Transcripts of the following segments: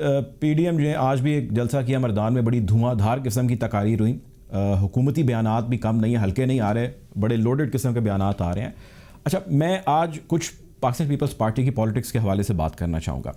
PDM जो है आज भी एक जलसा किया मर्दान में, बड़ी धुआंधार किस्म की तकारीर हुई। हुकूमती बयानात भी कम नहीं, हल्के नहीं आ रहे, बड़े लोडेड किस्म के बयानात आ रहे हैं। अच्छा, मैं आज कुछ पाकिस्तान पीपल्स पार्टी की पॉलिटिक्स के हवाले से बात करना चाहूँगा।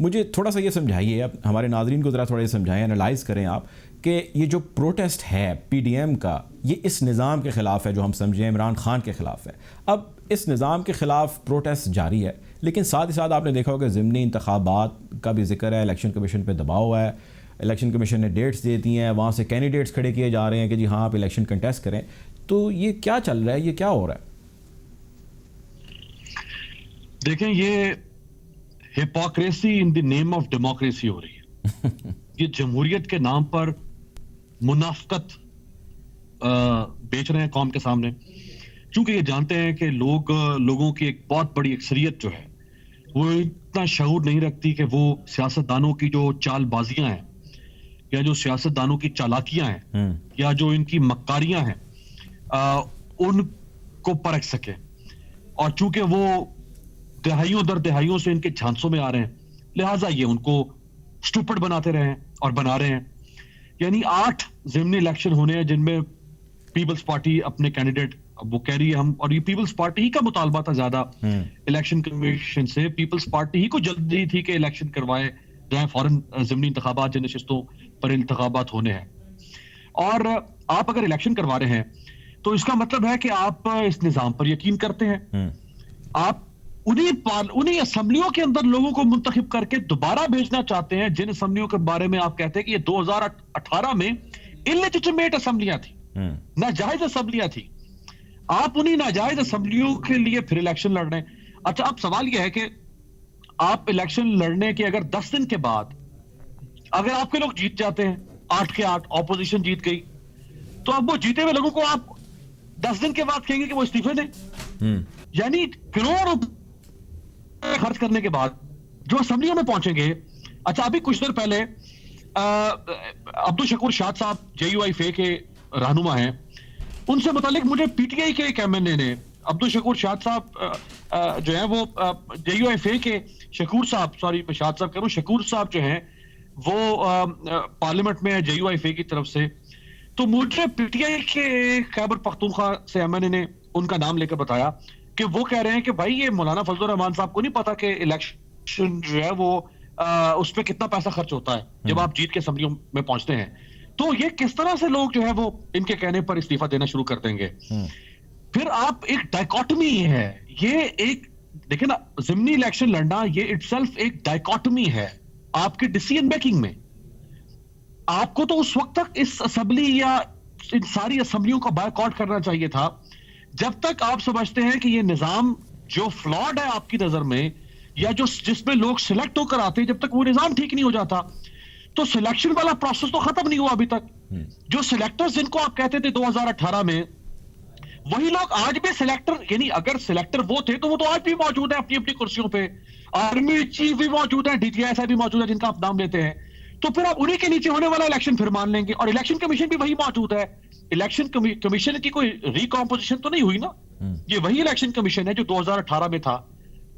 मुझे थोड़ा सा ये समझाइए, अब हमारे नाजरीन को ज़रा थोड़ा ये समझाएं, एनालाइज़ करें आप कि ये जो प्रोटेस्ट है पीडीएम का, ये इस निज़ाम के ख़िलाफ़ है जो हम समझें इमरान खान के ख़िलाफ़ है। अब इस निज़ाम के ख़िलाफ़ प्रोटेस्ट जारी है, लेकिन साथ ही साथ आपने देखा होगा ज़िमनी इंतखाबात का भी जिक्र है, इलेक्शन कमीशन पे दबाव है, इलेक्शन कमीशन ने डेट्स दे दी हैं, वहाँ से कैंडिडेट्स खड़े किए जा रहे हैं कि जी हाँ आप इलेक्शन कंटेस्ट करें। तो ये क्या चल रहा है, ये क्या हो रहा है? देखें, ये hypocrisy in the name of democracy हो रही है। ये जमहूरियत के नाम पर मुनाफकत बेच रहे हैं कौम के सामने, क्योंकि ये जानते हैं कि लोगों की एक बहुत बड़ी अक्सरियत जो है वो इतना शऊर नहीं रखती कि वो सियासतदानों की जो चालबाजियां हैं या जो सियासतदानों की चालाकियां हैं या जो इनकी मक्कारियां हैं उनको परख सके। और चूंकि वो दहाइयों दर दहाइयों से इनके झांसों में आ रहे हैं, लिहाजा ये उनको स्टूपिड बनाते रहे हैं और बना रहे हैं। यानी 8 ज़िमनी इलेक्शन होने हैं जिनमें पीपल्स पार्टी अपने कैंडिडेट, अब वो कह रही है हम, और ये पीपल्स पार्टी ही का मुतालबा था ज्यादा इलेक्शन कमीशन से, पीपल्स पार्टी ही को जल्दी थी कि इलेक्शन करवाए जाए, फौरन ज़िमनी इंतखाबात जिन नशिस्तों पर इंतखाबात होने हैं। और आप अगर इलेक्शन करवा रहे हैं तो इसका मतलब है कि आप इस निजाम पर यकीन करते हैं। आप उन्हीं असम्बलियों के अंदर लोगों को मुंतखब करके दोबारा भेजना चाहते हैं जिन असम्बलियों के बारे में आप कहते हैं कि ये 2018 में इलेजिटिमेट असम्बलियां थी, नाजायज असम्बलियां थी। आप उन्हीं नाजायज असम्बलियों के लिए फिर इलेक्शन लड़ रहे हैं। अच्छा, अब सवाल यह है कि आप इलेक्शन लड़ने के अगर 10 दिन के बाद अगर आपके लोग जीत जाते हैं, 8 के 8 ऑपोजिशन जीत गई, तो अब वो जीते हुए लोगों को आप 10 दिन के बाद कहेंगे कि वो इस्तीफे दें। यानी करोड़ों खर्च करने के बाद जो असम्बलियों में पहुंचेंगे। अच्छा, अभी कुछ देर पहले अब्दुल शकूर शाद साहब JUIFA के रहनुमा हैं, उनसे मुतालिक मुझे पीटीआई के एक एमएनए ने, अब्दुल शकूर शाद साहब जो है वो JUIFA के शकूर साहब, सॉरी मैं शाद साहब कह रहा हूं, शकूर साहब जो हैं वो पार्लियामेंट में है JUIFA की तरफ से। तो मुझे पीटीआई के खैबर पख्तूनख्वा से एमएनए ने उनका नाम लेकर बताया कि वो कह रहे हैं कि भाई ये मौलाना फजलुर रहमान साहब को नहीं पता कि इलेक्शन जो है वो उस पर कितना पैसा खर्च होता है जब आप जीत के असम्बलियों में पहुंचते हैं। तो ये किस तरह से लोग जो है वो इनके कहने पर इस्तीफा देना शुरू कर देंगे। फिर आप एक डायकॉटमी है, ये एक देखिए ना, ज़िमनी इलेक्शन लड़ना ये इटसेल्फ एक डायकॉटमी है आपके डिसीजन मेकिंग में। आपको तो उस वक्त तक इस असेंबली या इन सारी असेंबलियों का बायकॉट करना चाहिए था जब तक आप समझते हैं कि ये निजाम जो फ्लॉड है आपकी नजर में, या जो जिसमें लोग सिलेक्ट होकर आते हैं, जब तक वो निजाम ठीक नहीं हो जाता। तो सिलेक्शन वाला प्रोसेस तो खत्म नहीं हुआ अभी तक। जो सिलेक्टर्स जिनको आप कहते थे 2018 में, वही लोग आज भी सिलेक्टर, यानी अगर सिलेक्टर वो थे तो वो तो आज भी मौजूद है अपनी अपनी कुर्सियों पे। आर्मी चीफ भी मौजूद है, DGI भी मौजूद है जिनका आप नाम लेते हैं। तो फिर आप उन्हीं के नीचे होने वाला इलेक्शन फिर मान लेंगे, और इलेक्शन कमीशन भी वही मौजूद है। इलेक्शन कमीशन की कोई रिकॉम्पोजिशन तो नहीं हुई ना, ये वही इलेक्शन कमीशन है जो 2018 में था।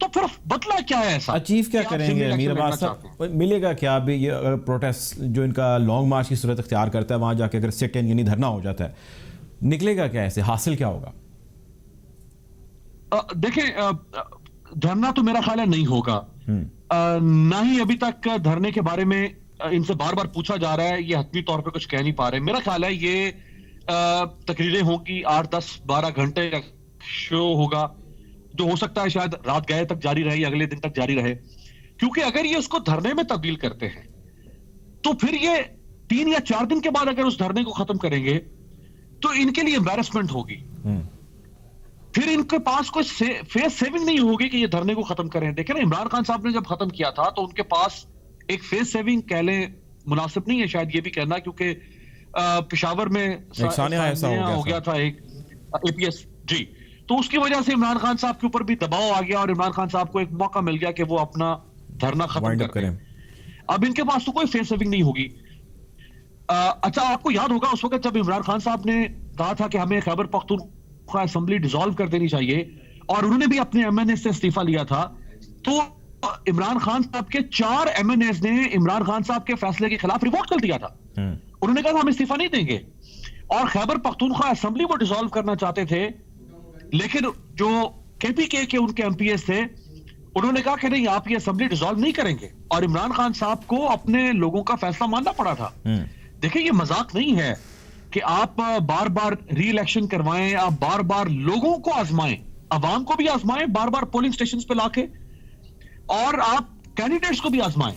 तो फिर बदला क्या है ऐसा? अचीव क्या करेंगे अमीर अब्बास साहब? मिलेगा क्या अभी ये अगर प्रोटेस्ट जो इनका लॉन्ग मार्च की सूरत अख्तियार करता है, वहां जाके अगर सिट इन यानी धरना हो जाता है, निकलेगा क्या, ऐसे हासिल क्या होगा? देखिए, धरना तो मेरा ख्याल है नहीं होगा। ना ही अभी तक धरने के बारे में इनसे बार बार पूछा जा रहा है, ये हतमी तौर पे कुछ कह नहीं पा रहे। मेरा ख्याल है ये तकरीरें होंगी, 8, 10, 12 घंटे का शो होगा, जो हो सकता है शायद रात गए तक जारी रहे या अगले दिन तक जारी रहे। क्योंकि अगर ये उसको धरने में तब्दील करते हैं तो फिर ये 3 या 4 दिन के बाद अगर उस धरने को खत्म करेंगे तो इनके लिए एम्बैरेसमेंट होगी। फिर इनके पास कोई फेस सेविंग नहीं होगी कि ये धरने को खत्म करें। देखें ना, इमरान खान साहब ने जब खत्म किया था तो उनके पास एक फेस सेविंग कह लें मुनासिब नहीं है शायद ये भी कहना, क्योंकि पेशावर में ऐसा हो गया था एक APS जी, तो उसकी वजह से इमरान खान साहब के ऊपर भी दबाव आ गया और इमरान खान साहब को एक मौका मिल गया कि वो अपना धरना खत्म करें। अब इनके पास तो कोई फेस सेविंग नहीं होगी। अच्छा, आपको याद होगा उस वक्त जब इमरान खान साहब ने कहा था कि हमें खैबर पख्तूनख्वा असेंबली डिसॉल्व कर देनी चाहिए और उन्होंने भी अपने MNA से इस्तीफा लिया था, तो इमरान खान साहब के 4 MNAs ने इमरान खान साहब के फैसले के खिलाफ रिवोट कर दिया था। उन्होंने कहा हम इस्तीफा नहीं देंगे, और खैबर पख्तूनख्वा असेंबली वो डिसॉल्व करना चाहते थे, लेकिन जो KPK के उनके MPs थे उन्होंने कहा कि नहीं, आप ये असेंबली डिसॉल्व नहीं करेंगे, और इमरान खान साहब को अपने लोगों का फैसला मानना पड़ा था। देखिए, ये मजाक नहीं है कि आप बार बार री इलेक्शन करवाएं, आप बार बार लोगों को आजमाएं, अवाम को भी आजमाएं बार बार पोलिंग स्टेशन पे लाके, और आप कैंडिडेट्स को भी आजमाएं।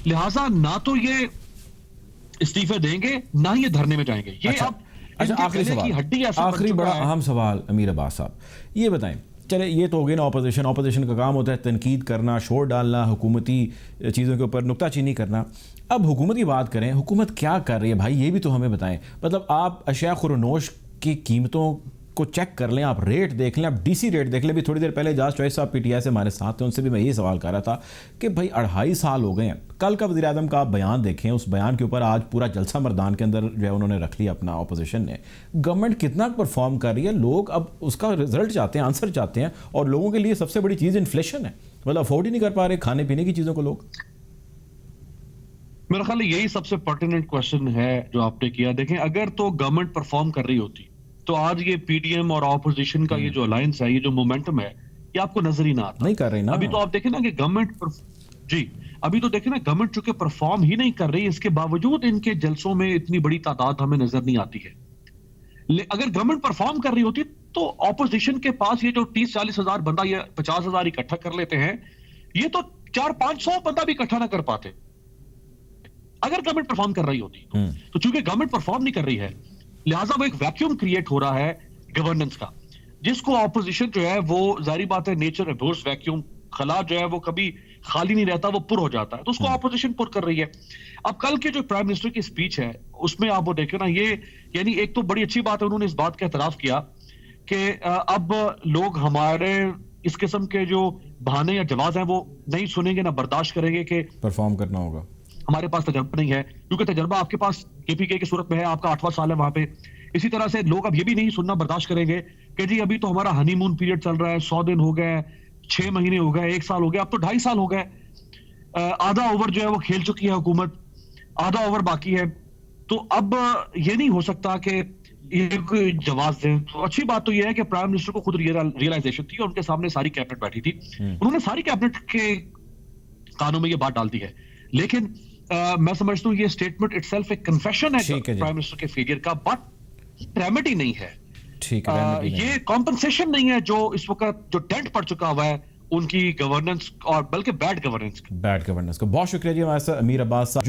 लिहाजा ना तो ये इस्तीफे देंगे, ना ही ये धरने में जाएंगे। ये अब आखिरी सवाल, आखिरी बड़ा अहम सवाल अमीर अब्बास साहब, ये बताएं, चले ये तो हो गया ना, ऑपोजिशन का काम होता है तनकीद करना, शोर डालना, हुकूमती चीज़ों के ऊपर नुक्ताचीनी करना। अब हुकूमत की बात करें, हुकूमत क्या कर रही है भाई, ये भी तो हमें बताएं। मतलब आप अशिया खुरनोश की कीमतों को चेक कर लें, आप रेट देख लें, आप DC रेट देख लें। भी थोड़ी देर पहले एजाज चौधरी साहब PTI से हमारे साथ थे, उनसे भी मैं ये सवाल कर रहा था कि भाई 2.5 साल हो गए हैं। कल का वज़ीर आज़म का आप बयान देखें, उस बयान के ऊपर आज पूरा जलसा मर्दान के अंदर जो है उन्होंने रख लिया अपना, ऑपोजिशन ने। गवर्नमेंट कितना परफॉर्म कर रही है, लोग अब उसका रिजल्ट चाहते हैं, आंसर चाहते हैं, और लोगों के लिए सबसे बड़ी चीज़ इन्फ्लेशन है। मतलब अफोर्ड ही नहीं कर पा रहे खाने पीने की चीज़ों को लोग। मेरा ख्याल यही सबसे पर्टिनेंट क्वेश्चन है जो आपने किया। देखें, अगर तो गवर्नमेंट परफॉर्म कर रही होती तो आज ये PDM और ऑपोजिशन का ये जो अलायंस है, ये जो मोमेंटम है, ये आपको नजर ही ना आता। नहीं कर रही ना। अभी तो आप देखें ना कि अभी तो देखें ना, गवर्नमेंट चूंकि परफॉर्म ही नहीं कर रही, इसके बावजूद इनके जलसों में इतनी बड़ी तादाद हमें नजर नहीं आती है। अगर गवर्नमेंट परफॉर्म कर रही होती तो ऑपोजिशन के पास ये जो 30-40 हजार बंदा, ये 50 हजार इकट्ठा कर लेते हैं, ये तो 400-500 बंदा भी इकट्ठा ना कर पाते अगर गवर्नमेंट परफॉर्म कर रही होती। तो चूंकि गवर्नमेंट परफॉर्म नहीं कर रही है, लिहाजा वो एक वैक्यूम क्रिएट हो रहा है गवर्नेंस का, जिसको ऑपोजिशन जो है वो, जारी बात है, नेचर एबोर्स वैक्यूम, खला जो है वो कभी खाली नहीं रहता, वो पुर हो जाता है, तो उसको ऑपोजिशन पुर कर रही है। अब कल के जो प्राइम मिनिस्टर की स्पीच है उसमें आप वो देखें ना, ये यानी एक तो बड़ी अच्छी बात है, उन्होंने इस बात का एतराफ किया कि अब लोग हमारे इस किस्म के जो बहाने या जवाब हैं वो नहीं सुनेंगे, ना बर्दाश्त करेंगे कि परफॉर्म करना होगा। हमारे पास तजर्बा नहीं है, क्योंकि तजर्बा आपके पास KPK की सूरत में है, आपका 8वां साल है वहां पे। इसी तरह से लोग अब ये भी नहीं सुनना बर्दाश्त करेंगे कि जी अभी तो हमारा हनीमून पीरियड चल रहा है, 100 दिन हो गए, 6 महीने हो गए, 1 साल हो गया, अब तो 2.5 साल हो गए, आधा ओवर जो है वो खेल चुकी है हुकूमत, आधा ओवर बाकी है। तो अब ये नहीं हो सकता कि ये कोई जवाब दें। तो अच्छी बात तो ये है कि प्राइम मिनिस्टर को खुद रियलाइजेशन थी, और उनके सामने सारी कैबिनेट बैठी थी, उन्होंने सारी कैबिनेट के कानों में ये बात डाल दी है। लेकिन मैं समझता हूँ ये स्टेटमेंट इटसेल्फ एक कन्फेशन है प्राइम मिनिस्टर के फेलियर का, बट रेमेडी नहीं है। ठीक है, ये कॉम्पनसेशन नहीं है जो इस वक्त जो डेंट पड़ चुका हुआ है उनकी गवर्नेंस, और बल्कि बैड गवर्नेंस को। बहुत शुक्रिया जी, हमारे साथ अमीर अब्बास साहब।